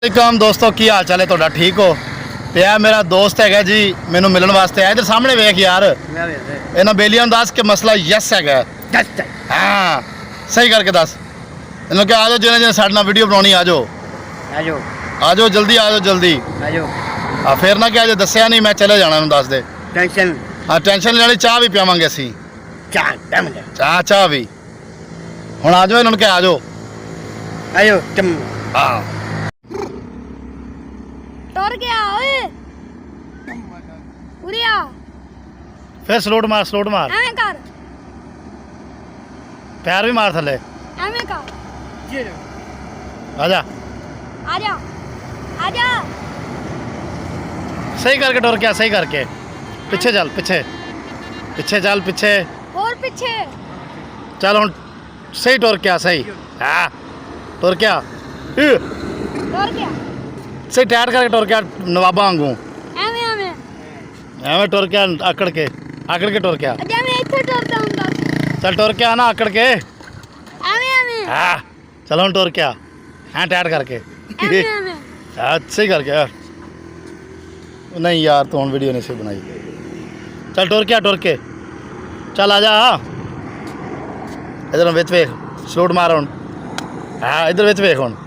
वालेकुम दोस्तों की हाल चाल है ਤੁਹਾਡਾ ठीक हो ਤੇ ਇਹ ਮੇਰਾ ਦੋਸਤ ਹੈਗਾ ਜੀ ਮੈਨੂੰ ਮਿਲਣ ਵਾਸਤੇ ਆਇਆ। ਇਧਰ ਸਾਹਮਣੇ ਵੇਖ ਯਾਰ ਇਹਨਾਂ ਬੇਲੀਆਂ ਨੂੰ ਦੱਸ ਕਿ ਮਸਲਾ ਯੈਸ ਹੈਗਾ। ਹਾਂ ਸਹੀ ਕਰਕੇ ਦੱਸ ਇਹਨਾਂ ਕਿ ਆ ਜਾਓ ਜਿਹਨੇ ਜਿਹਨੇ ਸਾਡੇ ਨਾਲ ਵੀਡੀਓ ਬਣਾਉਣੀ ਆ ਜਾਓ ਆ ਜਾਓ ਜਲਦੀ ਆ ਜਾਓ ਜਲਦੀ ਆ ਫੇਰ ਨਾ ਕਿ ਅਜੇ ਦੱਸਿਆ ਨਹੀਂ ਮੈਂ ਚਲੇ ਜਾਣਾ ਇਹਨੂੰ ਦੱਸ ਦੇ ਟੈਨਸ਼ਨ ਹਾਂ ਟੈਨਸ਼ਨ ਲੈਣੀ ਚਾਹ ਵੀ ਪਿਆਵਾਂਗੇ ਅਸੀਂ ਚਾਹ ਵੀ ਹੁਣ ਆ ਜਾਓ ਇਹਨਾਂ ਨੂੰ ਕਿ ਆ ਜਾਓ ਹਾਂ टोर गया ओए उड़िया फिर स्लोट मार एवें कर पैर भी मार थले एवें कर आजा आजा आजा सही करके टोर क्या सही करके पीछे चल पीछे चल पीछे और पीछे चल हुन सही टोर क्या सही हाँ टोर क्या टोर गया सही टाइट करके टोर क्या नवाबा वांगू एवें एवें एवें टोर क्या आकड़ के टोर क्या अजा मैं इथे टोरता हुंदा चल टोर क्या ना आकड़ के एवें एवें हाँ चलो हुन टोर क्या हाँ टाइट करके एवें एवें हाँ सही करके यार नहीं यार तो हुन वीडियो नहीं सही बनाई चल टोर के चल आजा इधर विच वेख स्लोट मार हुन हाँ इधर विच वेख हुन